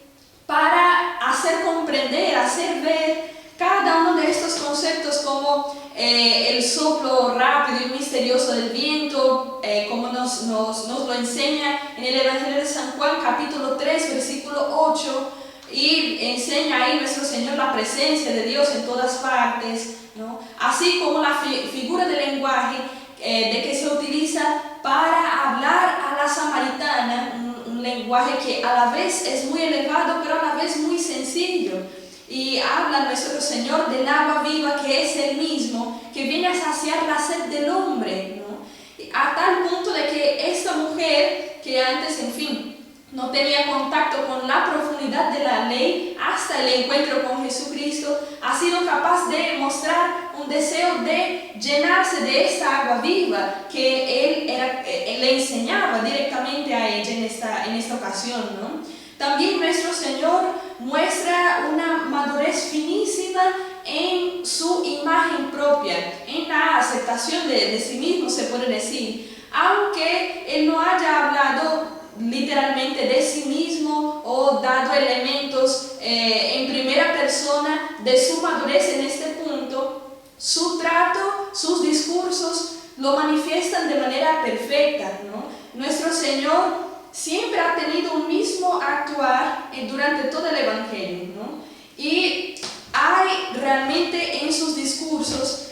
para hacer comprender, hacer ver cada uno de estos conceptos como el soplo rápido y misterioso del viento, como nos lo enseña en el Evangelio de San Juan, capítulo 3, versículo 8, y enseña ahí nuestro Señor la presencia de Dios en todas partes, ¿no? Así como la figura del lenguaje de que se utiliza para hablar a la samaritana, un lenguaje que a la vez es muy elevado, pero a la vez muy sencillo. Y habla nuestro Señor del agua viva que es el mismo, que viene a saciar la sed del hombre, ¿no? A tal punto de que esta mujer, que antes, en fin, no tenía contacto con la profundidad de la ley hasta el encuentro con Jesucristo, ha sido capaz de mostrar un deseo de llenarse de esta agua viva que él le enseñaba directamente a ella en esta ocasión, ¿no? También nuestro Señor muestra una madurez finísima en su imagen propia, en la aceptación de sí mismo, se puede decir, aunque Él no haya hablado literalmente de sí mismo o dado elementos en primera persona de su madurez en este punto, su trato, sus discursos lo manifiestan de manera perfecta, ¿no? Nuestro Señor siempre ha tenido un mismo actuar durante todo el Evangelio, ¿no? Y hay realmente en sus discursos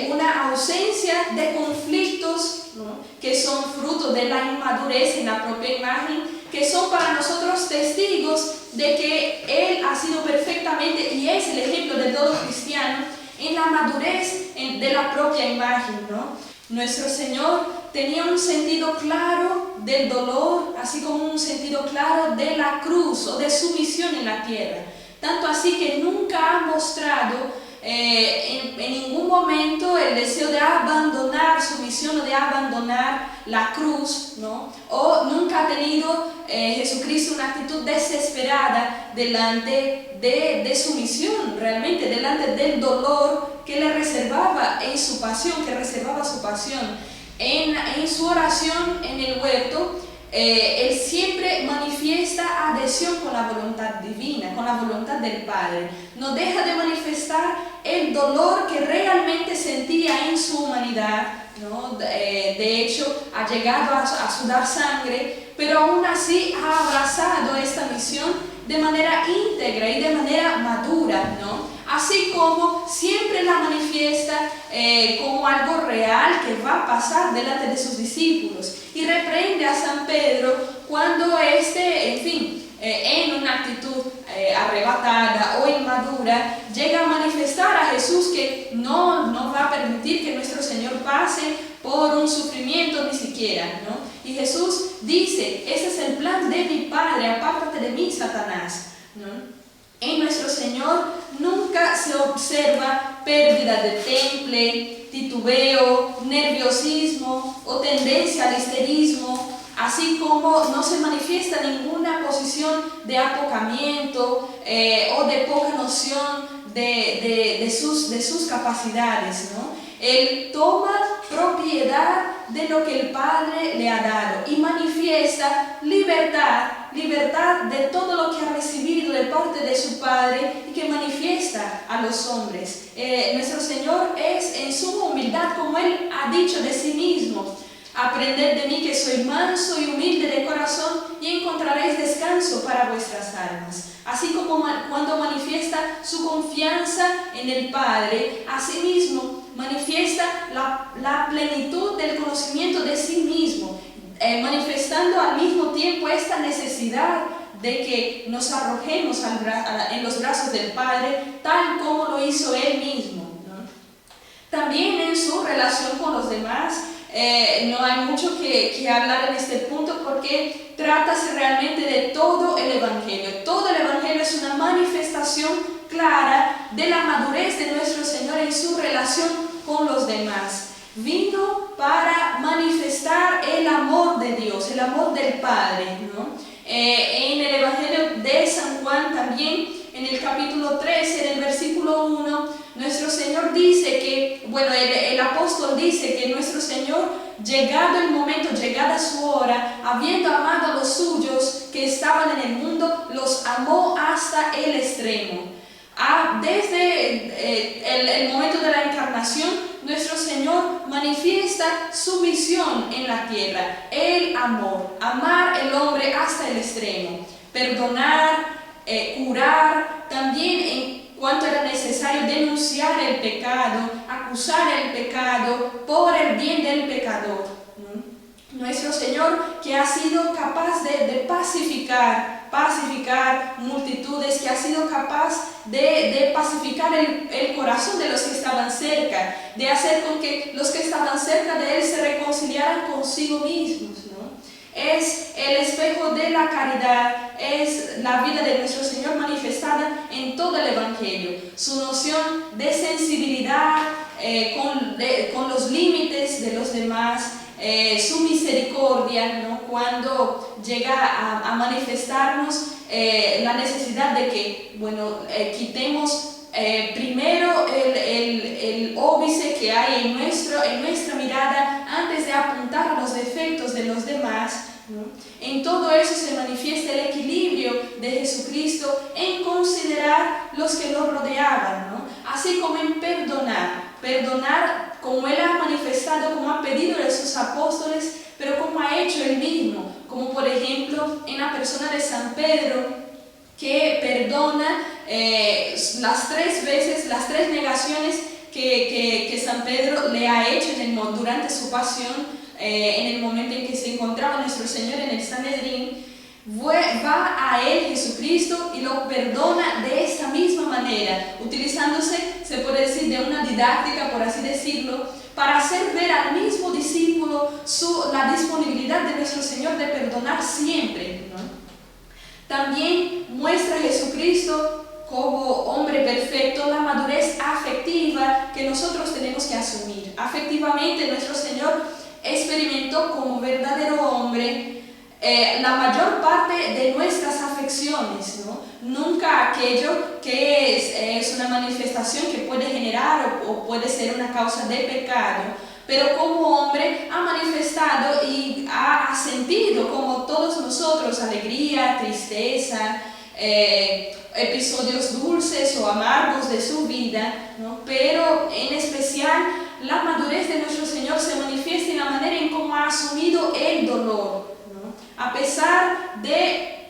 una ausencia de conflictos, ¿no?, que son fruto de la inmadurez en la propia imagen, que son para nosotros testigos de que Él ha sido perfectamente y es el ejemplo de todo cristiano en la madurez de la propia imagen, ¿no? Nuestro Señor tenía un sentido claro del dolor, así como un sentido claro de la cruz o de su misión en la tierra. Tanto así que nunca ha mostrado en ningún momento el deseo de abandonar su misión o de abandonar la cruz, ¿no? O nunca ha tenido Jesucristo una actitud desesperada delante de su misión, realmente delante del dolor que le reservaba en su pasión, que reservaba su pasión. En su oración en el huerto, Él siempre manifiesta adhesión con la voluntad divina, con la voluntad del Padre. No deja de manifestar el dolor que realmente sentía en su humanidad, ¿no? De hecho, ha llegado a sudar sangre, pero aún así ha abrazado esta misión de manera íntegra y de manera madura, ¿no? Así como siempre la manifiesta como algo real que va a pasar delante de sus discípulos, y reprende a San Pedro cuando en una actitud arrebatada o inmadura, llega a manifestar a Jesús que no va a permitir que nuestro Señor pase por un sufrimiento ni siquiera, ¿no? Y Jesús dice: ese es el plan de mi Padre, apártate de mí, Satanás, ¿no? En nuestro Señor nunca se observa pérdida de temple, titubeo, nerviosismo o tendencia al histerismo, así como no se manifiesta ninguna posición de apocamiento o de poca noción de sus capacidades, ¿no? Él toma propiedad de lo que el Padre le ha dado y manifiesta libertad de todo lo que ha recibido de parte de su Padre y que manifiesta a los hombres. Nuestro Señor es en suma humildad, como Él ha dicho de sí mismo: aprended de mí que soy manso y humilde de corazón y encontraréis descanso para vuestras almas. Así como cuando manifiesta su confianza en el Padre, asimismo manifiesta la plenitud del conocimiento de sí mismo, manifestando al mismo tiempo esta necesidad de que nos arrojemos en los brazos del Padre, tal como lo hizo Él mismo, ¿no? También en su relación con los demás, no hay mucho que hablar en este punto, porque trátase realmente de todo el Evangelio. Todo el Evangelio es una manifestación clara de la madurez de nuestro Señor en su relación con los demás. Vino para manifestar el amor de Dios, el amor del Padre, ¿no? En el Evangelio de San Juan también, en el capítulo 13, en el versículo 1, nuestro Señor dice que, el apóstol dice que nuestro Señor, llegado el momento, llegada su hora, habiendo amado a los suyos que estaban en el mundo, los amó hasta el extremo. Desde el momento de la encarnación, nuestro Señor manifiesta su visión en la tierra, el amor, amar al hombre hasta el extremo, perdonar, curar, también en cuanto era necesario denunciar el pecado, acusar el pecado por el bien del pecador. Nuestro Señor, que ha sido capaz de pacificar multitudes, que ha sido capaz de pacificar el corazón de los que estaban cerca, de hacer con que los que estaban cerca de Él se reconciliaran consigo mismos, ¿no? es el espejo de la caridad, es la vida de nuestro Señor manifestada en todo el Evangelio. Su noción de sensibilidad con los límites de los demás, su misericordia, ¿no? Cuando llega a manifestarnos la necesidad de que, bueno, quitemos primero el óbice que hay en nuestra mirada antes de apuntar a los defectos de los demás, ¿no? En todo eso se manifiesta el equilibrio de Jesucristo en considerar los que lo rodeaban, ¿no? Así como en perdonar como Él ha manifestado, como ha pedido a sus apóstoles, pero como ha hecho Él mismo, como por ejemplo en la persona de San Pedro, que perdona las 3 veces, las 3 negaciones que San Pedro le ha hecho durante su pasión, en el momento en que se encontraba nuestro Señor en el Sanedrín. Va a Él, Jesucristo, y lo perdona de esta misma manera, utilizándose, se puede decir, de una didáctica, por así decirlo, para hacer ver al mismo discípulo la disponibilidad de nuestro Señor de perdonar siempre, ¿no? También muestra Jesucristo como hombre perfecto la madurez afectiva que nosotros tenemos que asumir. Afectivamente, nuestro Señor experimentó como verdadero hombre la mayor parte de nuestras afecciones, ¿no? Nunca aquello que es una manifestación que puede generar o puede ser una causa de pecado, pero como hombre ha manifestado y ha sentido, como todos nosotros, alegría, tristeza, episodios dulces o amargos de su vida, ¿no? Pero en especial la madurez de nuestro Señor se manifiesta en la manera en cómo ha asumido el dolor, ¿no? A pesar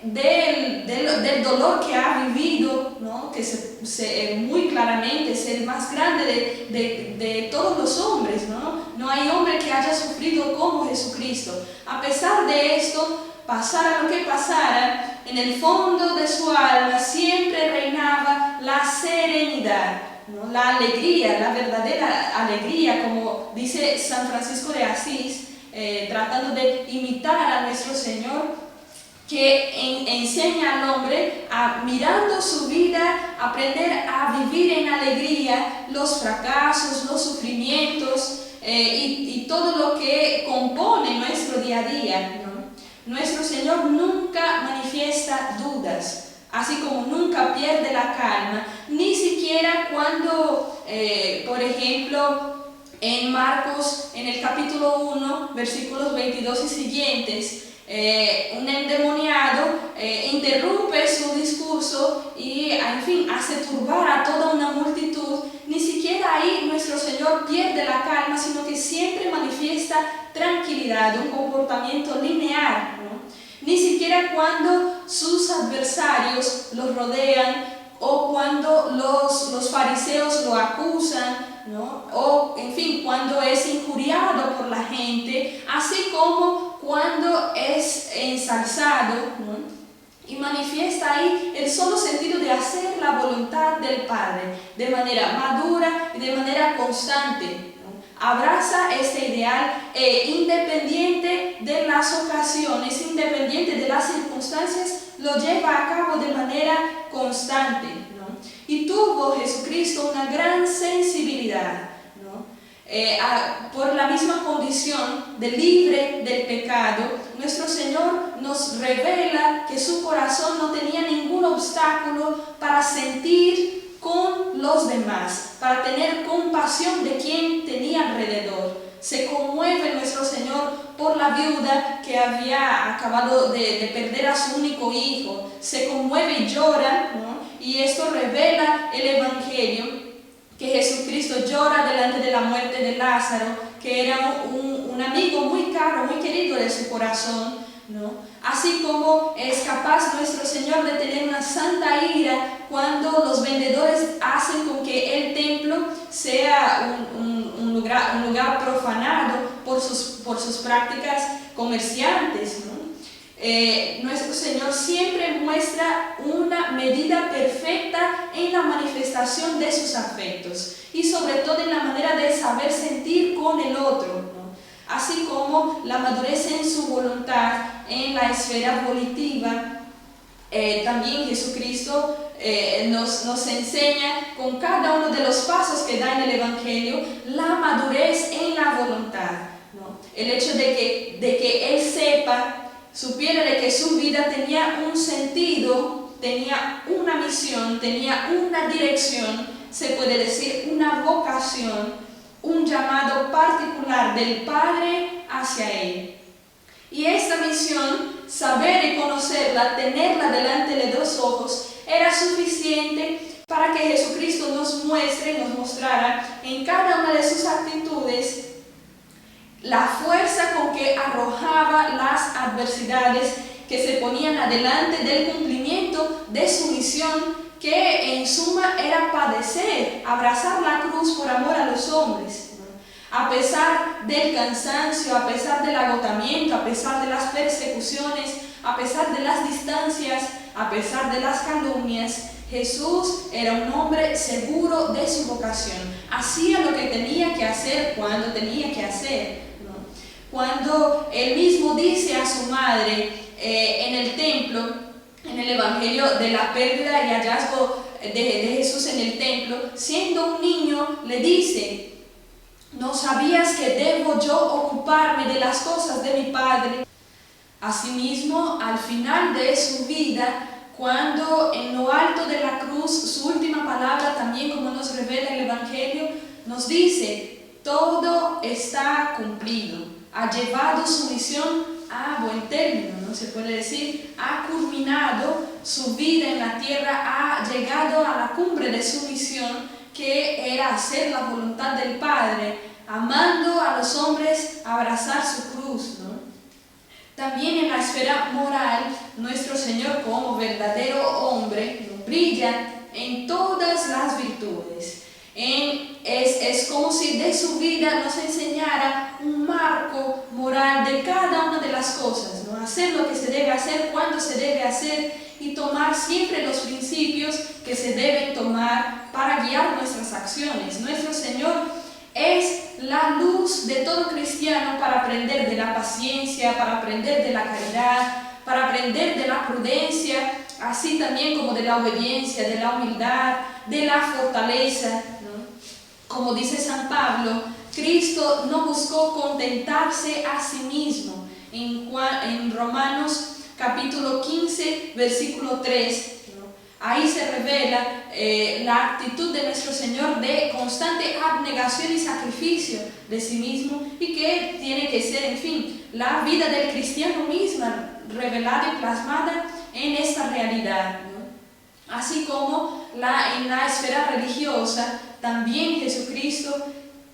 del dolor que ha vivido, ¿no? Que muy claramente es el más grande de todos los hombres, ¿no? No hay hombre que haya sufrido como Jesucristo. A pesar de esto, pasara lo que pasara, en el fondo de su alma siempre reinaba la serenidad, ¿no? La alegría, la verdadera alegría, como dice San Francisco de Asís, tratando de imitar a nuestro Señor, que enseña al hombre a, mirando su vida, aprender a vivir en alegría los fracasos, los sufrimientos y todo lo que compone nuestro día a día, ¿no? Nuestro Señor nunca manifiesta dudas, así como nunca pierde la calma, ni siquiera cuando, por ejemplo, en Marcos, en el capítulo 1, versículos 22 y siguientes, un endemoniado interrumpe su discurso y, en fin, hace turbar a toda una multitud. Ni siquiera ahí nuestro Señor pierde la calma, sino que siempre manifiesta tranquilidad, un comportamiento lineal, ¿no? Ni siquiera cuando sus adversarios los rodean o cuando los fariseos lo acusan, ¿no? O, en fin, cuando es injuriado por la gente, así como cuando es ensalzado, ¿no? Y manifiesta ahí el solo sentido de hacer la voluntad del Padre de manera madura y de manera constante, ¿no? Abraza este ideal independiente de las ocasiones, independiente de las circunstancias, lo lleva a cabo de manera constante, ¿no? Y tuvo Jesucristo una gran sensibilidad, ¿no? Por la misma condición de libre del pecado, nuestro Señor nos revela que su corazón no tenía ningún obstáculo para sentir con los demás, para tener compasión de quien tenía alrededor. Se conmueve nuestro Señor por la viuda que había acabado de perder a su único hijo. Se conmueve y llora, ¿no? Y esto revela el Evangelio, que Jesucristo llora delante de la muerte de Lázaro, que era un amigo muy caro, muy querido de su corazón, ¿no? Así como es capaz nuestro Señor de tener una santa ira cuando los vendedores hacen con que el templo sea un lugar profanado por sus prácticas comerciantes, ¿no? Nuestro Señor siempre muestra una medida perfecta en la manifestación de sus afectos y sobre todo en la manera de saber sentir con el otro, ¿no? así como la madurez en su voluntad en la esfera volitiva. También Jesucristo nos enseña con cada uno de los pasos que da en el Evangelio la madurez en la voluntad, ¿no? El hecho de que Él supiera de que su vida tenía un sentido, tenía una misión, tenía una dirección, se puede decir una vocación, un llamado particular del Padre hacia Él. Y esta misión, saber y conocerla, tenerla delante de los ojos, era suficiente para que Jesucristo nos mostrara en cada una de sus actitudes la fuerza con que arrojaba las adversidades que se ponían adelante del cumplimiento de su misión, que en suma era padecer, abrazar la cruz por amor a los hombres. A pesar del cansancio, a pesar del agotamiento, a pesar de las persecuciones, a pesar de las distancias, a pesar de las calumnias, Jesús era un hombre seguro de su vocación. Hacía lo que tenía que hacer cuando tenía que hacer, ¿no? Cuando él mismo dice a su madre en el templo, en el Evangelio de la pérdida y hallazgo de Jesús en el templo, siendo un niño, le dice: ¿no sabías que debo yo ocuparme de las cosas de mi Padre? Asimismo, al final de su vida, cuando en lo alto de la cruz, su última palabra también, como nos revela el Evangelio, nos dice: todo está cumplido, ha llevado su misión a buen término, ¿no? Se puede decir, ha culminado su vida en la tierra, ha llegado a la cumbre de su misión, que era hacer la voluntad del Padre, amando a los hombres, abrazar su cruz, ¿no? También en la esfera moral, nuestro Señor, como verdadero hombre, brilla en todas las virtudes. Es como si de su vida nos enseñara un marco moral de cada una de las cosas, ¿no? Hacer lo que se debe hacer, cuándo se debe hacer, y tomar siempre los principios que se deben tomar para guiar nuestras acciones. Nuestro Señor es la luz de todo cristiano para aprender de la paciencia, para aprender de la caridad, para aprender de la prudencia, así también como de la obediencia, de la humildad, de la fortaleza, ¿no? Como dice San Pablo, Cristo no buscó contentarse a sí mismo. En Romanos capítulo 15, versículo 3, ¿no? Ahí se revela la actitud de nuestro Señor de constante abnegación y sacrificio de sí mismo, y que tiene que ser, en fin, la vida del cristiano misma, revelada y plasmada en esta realidad, ¿no? Así como en la esfera religiosa, también Jesucristo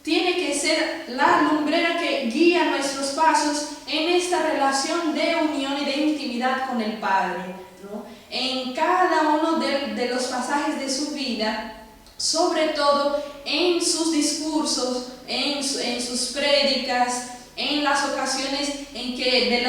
tiene que ser la lumbrera que guía nuestros pasos en esta relación de unión y de intimidad con el Padre, ¿no? En cada uno de los pasajes de su vida, sobre todo en sus discursos, en sus prédicas, en las ocasiones en que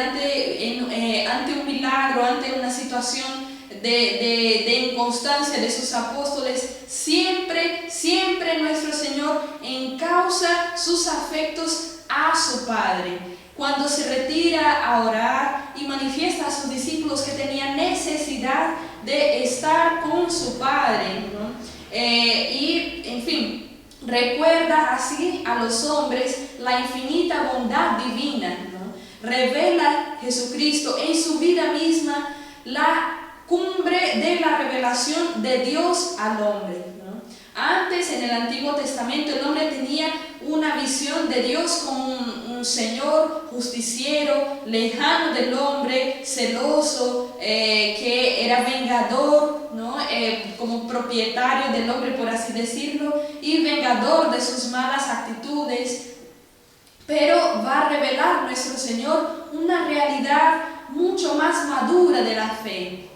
ante un milagro, ante una situación de inconstancia de sus apóstoles, siempre nuestro Señor encausa sus afectos a su Padre. Cuando se retira a orar y manifiesta a sus discípulos que tenían necesidad de estar con su Padre, ¿no? Y, en fin, recuerda así a los hombres la infinita bondad divina, ¿no? Revela Jesucristo en su vida misma la cumbre de la revelación de Dios al hombre, ¿no? Antes, en el Antiguo Testamento, el hombre tenía una visión de Dios como un Señor justiciero, lejano del hombre, celoso, que era vengador, ¿no? Como propietario del hombre, por así decirlo, y vengador de sus malas actitudes. Pero va a revelar nuestro Señor una realidad mucho más madura de la fe.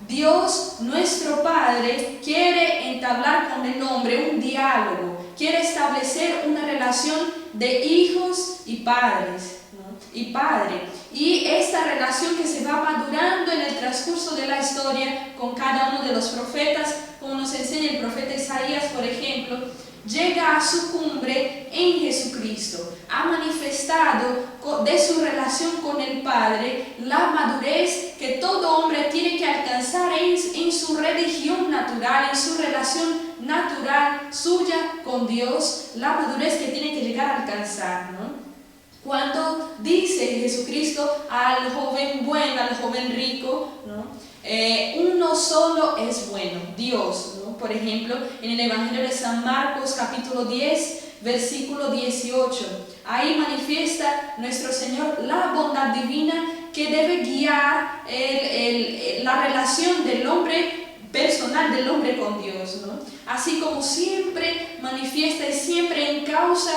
Dios, nuestro Padre, quiere entablar con el hombre un diálogo, quiere establecer una relación de hijos y padres, ¿no? Y padre. Y esta relación que se va madurando en el transcurso de la historia con cada uno de los profetas, como nos enseña el profeta Isaías, por ejemplo, ejemplo, llega a su cumbre en Jesucristo. Ha manifestado de su relación con el Padre la madurez que todo hombre tiene que alcanzar en su religión natural, en su relación natural suya con Dios, la madurez que tiene que llegar a alcanzar, ¿no? Cuando dice Jesucristo al joven bueno, al joven rico, ¿no? Uno solo es bueno, Dios, ¿no? Por ejemplo, en el Evangelio de San Marcos, capítulo 10, versículo 18, ahí manifiesta nuestro Señor la bondad divina que debe guiar la relación del hombre personal, del hombre con Dios, ¿no? Así como siempre manifiesta y siempre encausa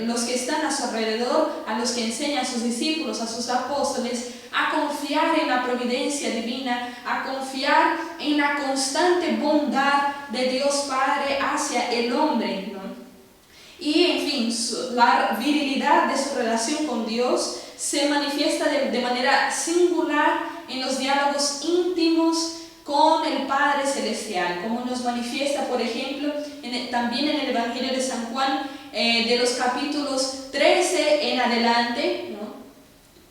los que están a su alrededor, a los que enseña a sus discípulos, a sus apóstoles, a confiar en la providencia divina, a confiar en la constante bondad de Dios Padre hacia el hombre, ¿no? Y en fin, la virilidad de su relación con Dios se manifiesta de manera singular en los diálogos íntimos con el Padre Celestial, como nos manifiesta, por ejemplo, también en el Evangelio de San Juan, de los capítulos 13 en adelante, ¿no?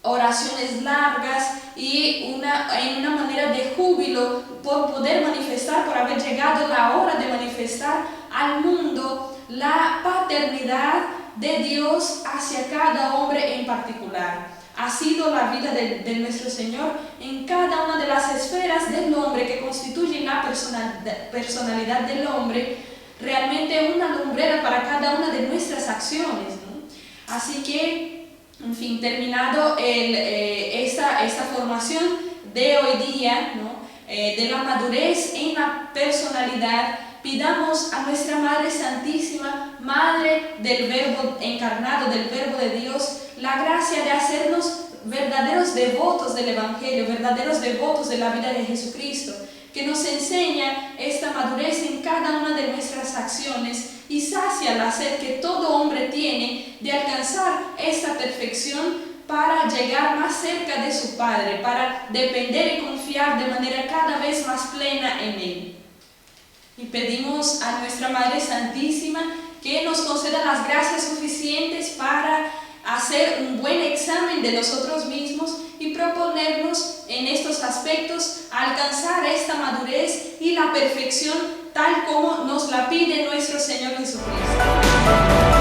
Oraciones largas y en una manera de júbilo por poder manifestar, por haber llegado la hora de manifestar al mundo la paternidad de Dios hacia cada hombre en particular. Ha sido la vida de nuestro Señor en cada una de las esferas del hombre que constituyen la personalidad del hombre, realmente una lumbrera para cada una de nuestras acciones, ¿no? Así que, en fin, terminado esta formación de hoy día, ¿no? De la madurez en la personalidad, pidamos a nuestra Madre Santísima, Madre del Verbo encarnado, del Verbo de Dios, la gracia de hacernos verdaderos devotos del Evangelio, verdaderos devotos de la vida de Jesucristo, que nos enseña esta madurez en cada una de nuestras acciones y sacia la sed que todo hombre tiene de alcanzar esta perfección para llegar más cerca de su Padre, para depender y confiar de manera cada vez más plena en Él. Y pedimos a nuestra Madre Santísima que nos conceda las gracias suficientes para hacer un buen examen de nosotros mismos y proponernos en estos aspectos alcanzar esta madurez y la perfección tal como nos la pide nuestro Señor Jesucristo.